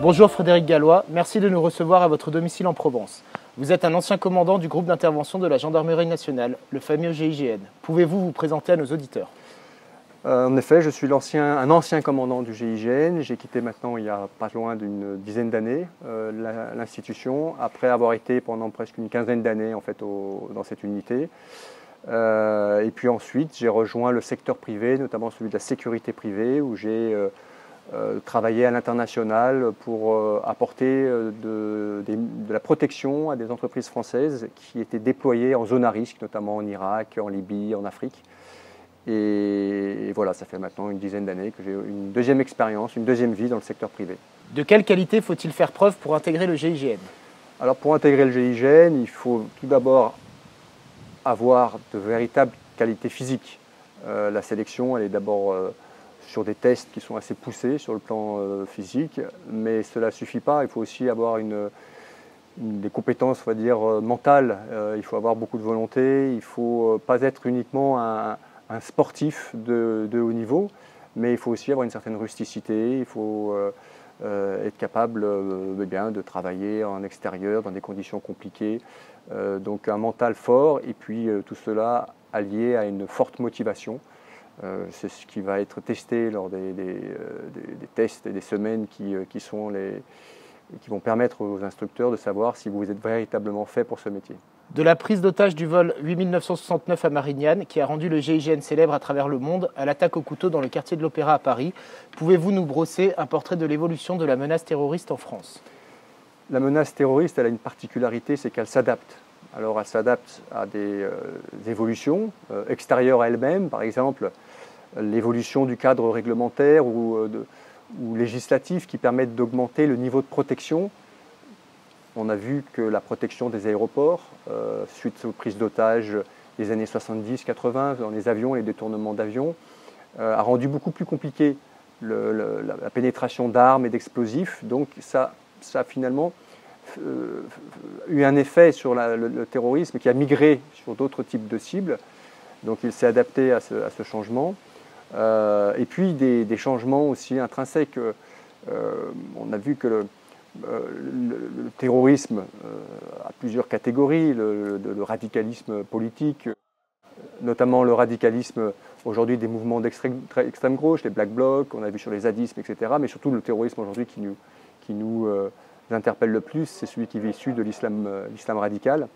Bonjour Frédéric Gallois, merci de nous recevoir à votre domicile en Provence. Vous êtes un ancien commandant du groupe d'intervention de la Gendarmerie nationale, le fameux GIGN. Pouvez-vous vous présenter à nos auditeurs? En effet, je suis un ancien commandant du GIGN. J'ai quitté maintenant, il y a pas loin d'une dizaine d'années, l'institution, après avoir été pendant presque une quinzaine d'années en fait, dans cette unité. Et puis ensuite, j'ai rejoint le secteur privé, notamment celui de la sécurité privée, où j'ai travaillé à l'international pour apporter de la protection à des entreprises françaises qui étaient déployées en zone à risque, notamment en Irak, en Libye, en Afrique. Et voilà, ça fait maintenant une dizaine d'années que j'ai une deuxième expérience, une deuxième vie dans le secteur privé. De quelle qualité faut-il faire preuve pour intégrer le GIGN? Alors pour intégrer le GIGN, il faut tout d'abord avoir de véritables qualités physiques. La sélection, elle est d'abord sur des tests qui sont assez poussés sur le plan physique, mais cela ne suffit pas. Il faut aussi avoir des compétences, on va dire, mentales. Il faut avoir beaucoup de volonté. Il ne faut pas être uniquement un sportif de haut niveau, mais il faut aussi avoir une certaine rusticité. Il faut être capable de travailler en extérieur dans des conditions compliquées. Donc un mental fort et puis tout cela allié à une forte motivation. C'est ce qui va être testé lors des tests et des semaines qui vont permettre aux instructeurs de savoir si vous êtes véritablement fait pour ce métier. De la prise d'otage du vol 8969 à Marignane, qui a rendu le GIGN célèbre à travers le monde, à l'attaque au couteau dans le quartier de l'Opéra à Paris, pouvez-vous nous brosser un portrait de l'évolution de la menace terroriste en France? La menace terroriste, elle a une particularité, c'est qu'elle s'adapte. Alors elle s'adapte à des évolutions extérieures à elle-même, par exemple l'évolution du cadre réglementaire ou législatif qui permettent d'augmenter le niveau de protection. On a vu que la protection des aéroports, suite aux prises d'otages des années 70-80 dans les avions, les détournements d'avions, a rendu beaucoup plus compliqué la pénétration d'armes et d'explosifs. Donc ça a finalement eu un effet sur le terrorisme qui a migré sur d'autres types de cibles. Donc il s'est adapté à ce changement. Et puis des changements aussi intrinsèques. On a vu que le terrorisme a plusieurs catégories, le radicalisme politique, notamment le radicalisme aujourd'hui des mouvements d'extrême gauche, les Black Blocs, on a vu sur les zadismes, etc. Mais surtout le terrorisme aujourd'hui qui nous interpelle le plus, c'est celui qui est issu de l'islam radical.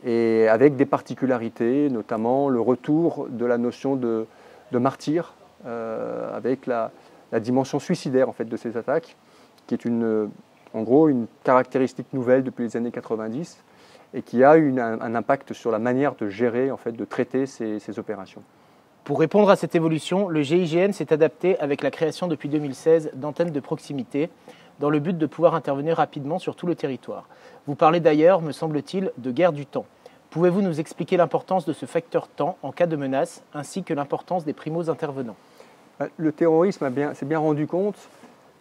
Et avec des particularités, notamment le retour de la notion de martyr, avec la dimension suicidaire en fait, de ces attaques, qui est en gros une caractéristique nouvelle depuis les années 90 et qui a eu un impact sur la manière de gérer, en fait, de traiter ces opérations. Pour répondre à cette évolution, le GIGN s'est adapté avec la création depuis 2016 d'antennes de proximité dans le but de pouvoir intervenir rapidement sur tout le territoire. Vous parlez d'ailleurs, me semble-t-il, de guerre du temps. Pouvez-vous nous expliquer l'importance de ce facteur temps en cas de menace ainsi que l'importance des primo-intervenants? Le terrorisme s'est bien rendu compte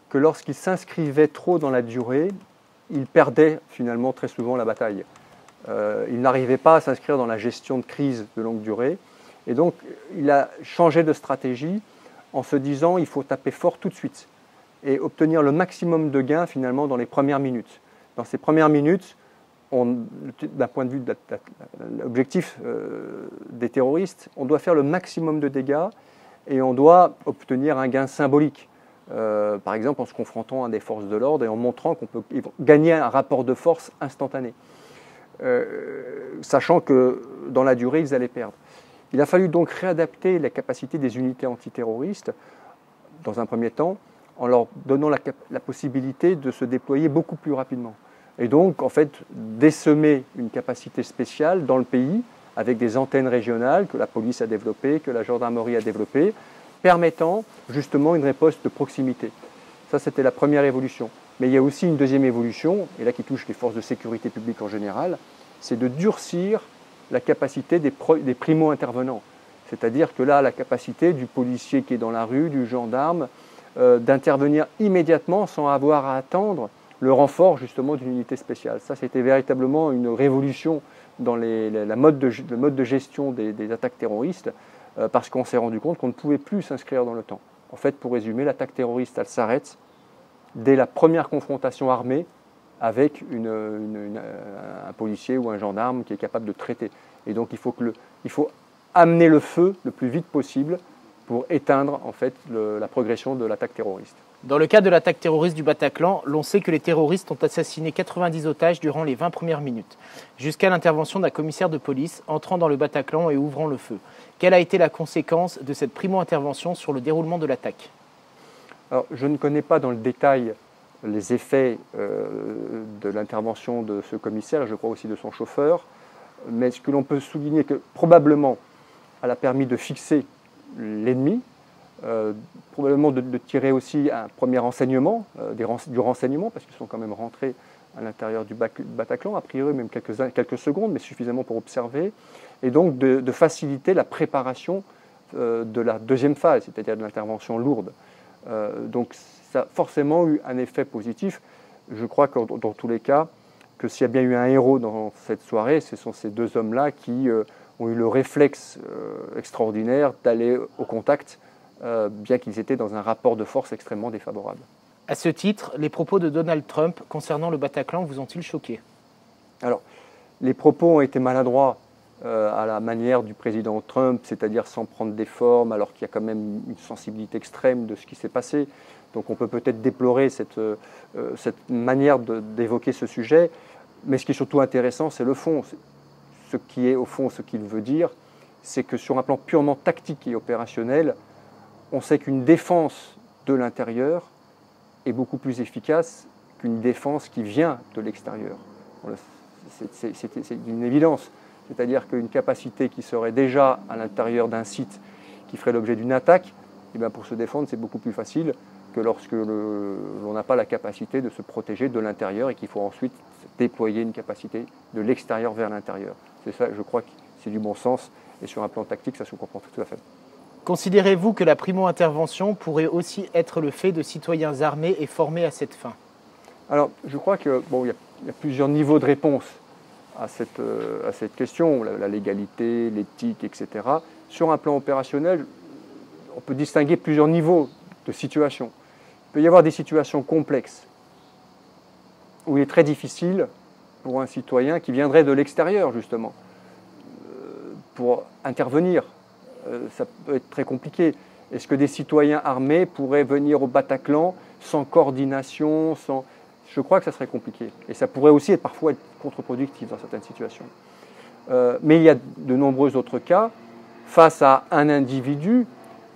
que lorsqu'il s'inscrivait trop dans la durée, il perdait finalement très souvent la bataille. Il n'arrivait pas à s'inscrire dans la gestion de crise de longue durée. Et donc, il a changé de stratégie en se disant il faut taper fort tout de suite et obtenir le maximum de gains finalement dans les premières minutes. Dans ces premières minutes, d'un point de vue de l'objectif des terroristes, on doit faire le maximum de dégâts et on doit obtenir un gain symbolique. Par exemple en se confrontant à des forces de l'ordre et en montrant qu'on peut gagner un rapport de force instantané, sachant que dans la durée, ils allaient perdre. Il a fallu donc réadapter la capacité des unités antiterroristes, dans un premier temps, en leur donnant la possibilité de se déployer beaucoup plus rapidement. Et donc, en fait, décemer une capacité spéciale dans le pays, avec des antennes régionales que la police a développées, que la gendarmerie a développées, permettant justement une riposte de proximité. Ça, c'était la première évolution. Mais il y a aussi une deuxième évolution, et là qui touche les forces de sécurité publique en général, c'est de durcir la capacité des primo-intervenants. C'est-à-dire que là, la capacité du policier qui est dans la rue, du gendarme, d'intervenir immédiatement sans avoir à attendre le renfort justement d'une unité spéciale. Ça, c'était véritablement une révolution dans le mode de gestion des attaques terroristes, parce qu'on s'est rendu compte qu'on ne pouvait plus s'inscrire dans le temps. En fait, pour résumer, l'attaque terroriste, elle s'arrête dès la première confrontation armée avec un policier ou un gendarme qui est capable de traiter. Et donc il faut amener le feu le plus vite possible pour éteindre en fait la progression de l'attaque terroriste. Dans le cas de l'attaque terroriste du Bataclan, l'on sait que les terroristes ont assassiné 90 otages durant les 20 premières minutes, jusqu'à l'intervention d'un commissaire de police entrant dans le Bataclan et ouvrant le feu. Quelle a été la conséquence de cette primo-intervention sur le déroulement de l'attaque? Alors, je ne connais pas dans le détail les effets de l'intervention de ce commissaire, je crois aussi de son chauffeur, mais ce que l'on peut souligner, que probablement elle a permis de fixer l'ennemi, probablement de tirer aussi un premier renseignement, du renseignement, parce qu'ils sont quand même rentrés à l'intérieur du Bataclan, a priori même quelques secondes, mais suffisamment pour observer, et donc de faciliter la préparation de la deuxième phase, c'est-à-dire de l'intervention lourde. Donc ça a forcément eu un effet positif. Je crois que dans tous les cas, que s'il y a bien eu un héros dans cette soirée, ce sont ces deux hommes-là qui ont eu le réflexe extraordinaire d'aller au contact, bien qu'ils étaient dans un rapport de force extrêmement défavorable. À ce titre, les propos de Donald Trump concernant le Bataclan vous ont-ils choqué? Alors, les propos ont été maladroits à la manière du président Trump, c'est-à-dire sans prendre des formes, alors qu'il y a quand même une sensibilité extrême de ce qui s'est passé. Donc on peut peut-être déplorer cette manière d'évoquer ce sujet, mais ce qui est surtout intéressant, c'est le fond. Ce qui est au fond, ce qu'il veut dire, c'est que sur un plan purement tactique et opérationnel, on sait qu'une défense de l'intérieur est beaucoup plus efficace qu'une défense qui vient de l'extérieur. C'est une évidence. C'est-à-dire qu'une capacité qui serait déjà à l'intérieur d'un site qui ferait l'objet d'une attaque, eh bien pour se défendre, c'est beaucoup plus facile que lorsque l'on n'a pas la capacité de se protéger de l'intérieur et qu'il faut ensuite déployer une capacité de l'extérieur vers l'intérieur. C'est ça, je crois que c'est du bon sens, et sur un plan tactique, ça se comprend tout à fait. Considérez-vous que la primo-intervention pourrait aussi être le fait de citoyens armés et formés à cette fin? Alors, je crois qu'il y a plusieurs niveaux de réponse à cette question, la légalité, l'éthique, etc. Sur un plan opérationnel, on peut distinguer plusieurs niveaux de situations. Il peut y avoir des situations complexes, où il est très difficile pour un citoyen qui viendrait de l'extérieur, justement, pour intervenir. Ça peut être très compliqué. Est-ce que des citoyens armés pourraient venir au Bataclan sans coordination, sans... Je crois que ça serait compliqué. Et ça pourrait aussi parfois être contre-productif dans certaines situations. Mais il y a de nombreux autres cas. Face à un individu,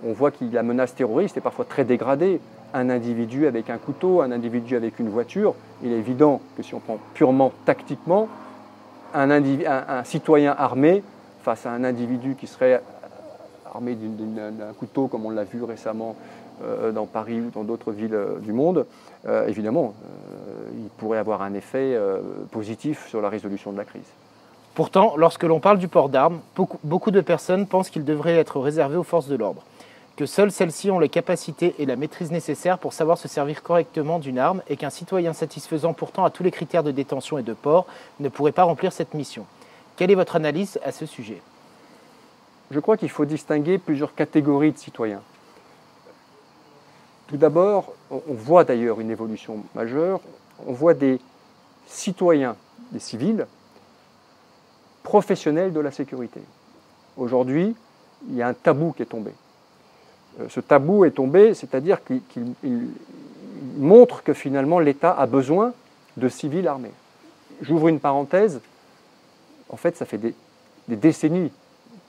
on voit que la menace terroriste est parfois très dégradée. Un individu avec un couteau, un individu avec une voiture. Il est évident que si on prend purement tactiquement, un citoyen armé face à un individu qui serait armé d'un couteau, comme on l'a vu récemment dans Paris ou dans d'autres villes du monde, évidemment, il pourrait avoir un effet positif sur la résolution de la crise. Pourtant, lorsque l'on parle du port d'armes, beaucoup de personnes pensent qu'il devrait être réservé aux forces de l'ordre, que seules celles-ci ont les capacités et la maîtrise nécessaires pour savoir se servir correctement d'une arme et qu'un citoyen satisfaisant pourtant à tous les critères de détention et de port ne pourrait pas remplir cette mission. Quelle est votre analyse à ce sujet? Je crois qu'il faut distinguer plusieurs catégories de citoyens. Tout d'abord, on voit d'ailleurs une évolution majeure, on voit des citoyens, des civils, professionnels de la sécurité. Aujourd'hui, il y a un tabou qui est tombé. Ce tabou est tombé, c'est-à-dire qu'il montre que finalement l'État a besoin de civils armés. J'ouvre une parenthèse, en fait ça fait des décennies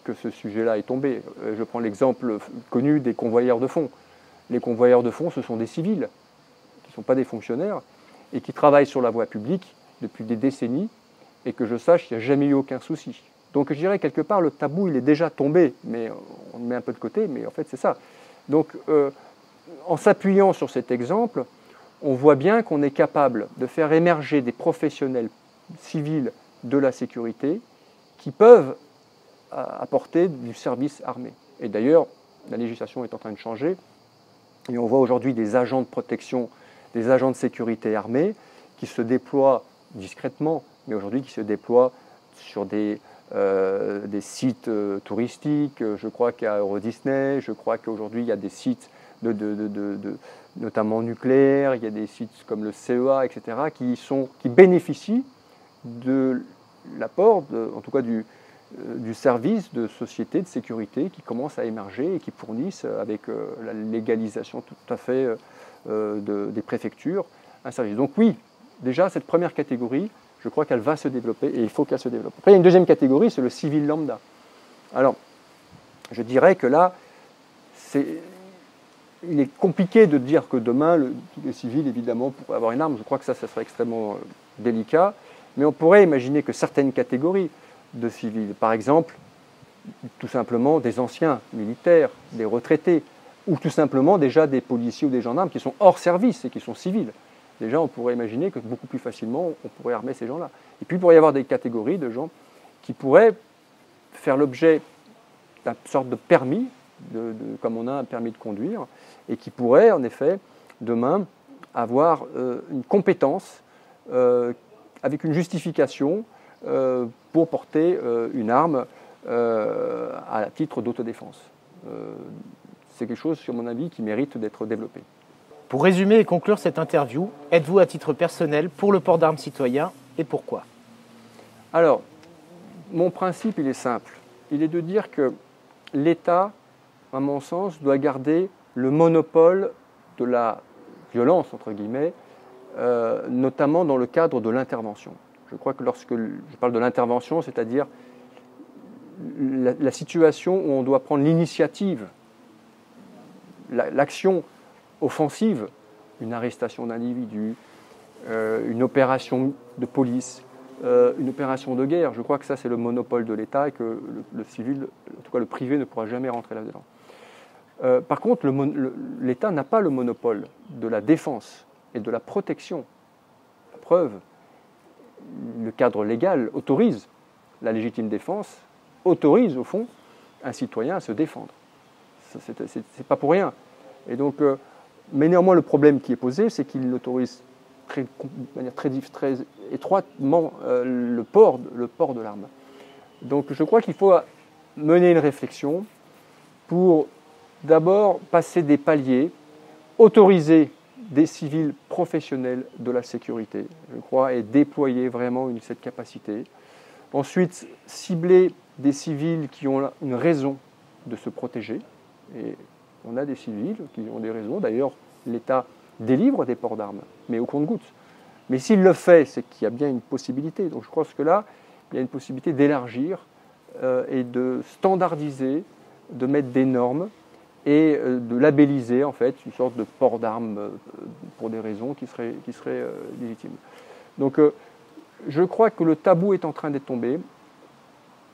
que ce sujet-là est tombé. Je prends l'exemple connu des convoyeurs de fonds. Les convoyeurs de fonds, ce sont des civils, qui ne sont pas des fonctionnaires, et qui travaillent sur la voie publique depuis des décennies, et que je sache, il n'y a jamais eu aucun souci. Donc je dirais quelque part, le tabou, il est déjà tombé, mais on le met un peu de côté, mais en fait c'est ça. Donc en s'appuyant sur cet exemple, on voit bien qu'on est capable de faire émerger des professionnels civils de la sécurité qui peuvent apporter du service armé. Et d'ailleurs, la législation est en train de changer, et on voit aujourd'hui des agents de protection, des agents de sécurité armés qui se déploient discrètement, mais aujourd'hui qui se déploient sur des des sites touristiques. Je crois qu'il y a Euro Disney, je crois qu'aujourd'hui il y a des sites notamment nucléaires, il y a des sites comme le CEA, etc., qui bénéficient de l'apport, en tout cas du service de société de sécurité qui commence à émerger et qui fournissent, avec la légalisation tout à fait des préfectures, un service. Donc oui, déjà cette première catégorie, je crois qu'elle va se développer et il faut qu'elle se développe. Après, il y a une deuxième catégorie, c'est le civil lambda. Alors, je dirais que là, il est compliqué de dire que demain, les civils, évidemment, pourraient avoir une arme. Je crois que ça serait extrêmement délicat. Mais on pourrait imaginer que certaines catégories de civils, par exemple, tout simplement des anciens militaires, des retraités, ou tout simplement déjà des policiers ou des gendarmes qui sont hors service et qui sont civils. Déjà, on pourrait imaginer que beaucoup plus facilement, on pourrait armer ces gens-là. Et puis, il pourrait y avoir des catégories de gens qui pourraient faire l'objet d'une sorte de permis, comme on a un permis de conduire, et qui pourraient, en effet, demain, avoir une compétence avec une justification pour porter une arme à titre d'autodéfense. C'est quelque chose, sur mon avis, qui mérite d'être développé. Pour résumer et conclure cette interview, êtes-vous à titre personnel pour le port d'armes citoyen et pourquoi? Alors, mon principe, il est simple. Il est de dire que l'État, à mon sens, doit garder le monopole de la violence, entre guillemets, notamment dans le cadre de l'intervention. Je crois que lorsque je parle de l'intervention, c'est-à-dire la situation où on doit prendre l'initiative, l'action offensive, une arrestation d'individus, une opération de police, une opération de guerre. Je crois que ça, c'est le monopole de l'État et que le civil, en tout cas le privé, ne pourra jamais rentrer là-dedans. Par contre, l'État n'a pas le monopole de la défense et de la protection. La preuve, le cadre légal autorise la légitime défense, autorise au fond un citoyen à se défendre. C'est pas pour rien. Et donc, mais néanmoins, le problème qui est posé, c'est qu'il autorise de manière très étroitement le port de l'arme. Donc je crois qu'il faut mener une réflexion pour d'abord passer des paliers, autoriser des civils professionnels de la sécurité, je crois, et déployer vraiment cette capacité. Ensuite, cibler des civils qui ont une raison de se protéger. Et on a des civils qui ont des raisons. D'ailleurs, l'État délivre des ports d'armes, mais au compte-gouttes. Mais s'il le fait, c'est qu'il y a bien une possibilité. Donc je crois que là, il y a une possibilité d'élargir et de standardiser, de mettre des normes et de labelliser en fait une sorte de port d'armes pour des raisons qui seraient légitimes. Donc je crois que le tabou est en train d'être tombé.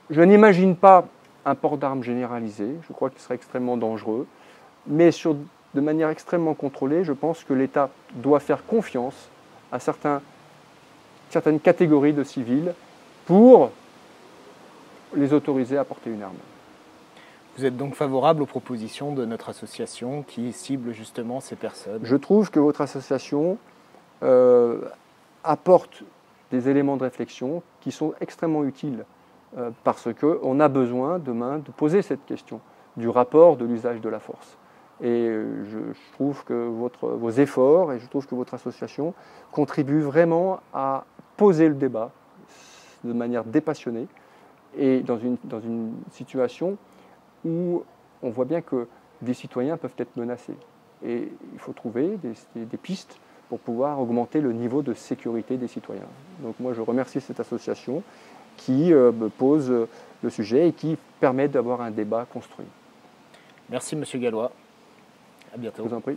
Je n'imagine pas un port d'armes généralisé. Je crois qu'il serait extrêmement dangereux. Mais de manière extrêmement contrôlée, je pense que l'État doit faire confiance à certaines catégories de civils pour les autoriser à porter une arme. Vous êtes donc favorable aux propositions de notre association qui cible justement ces personnes? Je trouve que votre association apporte des éléments de réflexion qui sont extrêmement utiles parce qu'on a besoin demain de poser cette question du rapport de l'usage de la force. Et je trouve que vos efforts et je trouve que votre association contribue vraiment à poser le débat de manière dépassionnée et dans une situation où on voit bien que des citoyens peuvent être menacés. Et il faut trouver des pistes pour pouvoir augmenter le niveau de sécurité des citoyens. Donc moi je remercie cette association qui pose le sujet et qui permet d'avoir un débat construit. Merci Monsieur Gallois. À bientôt. Je vous en prie.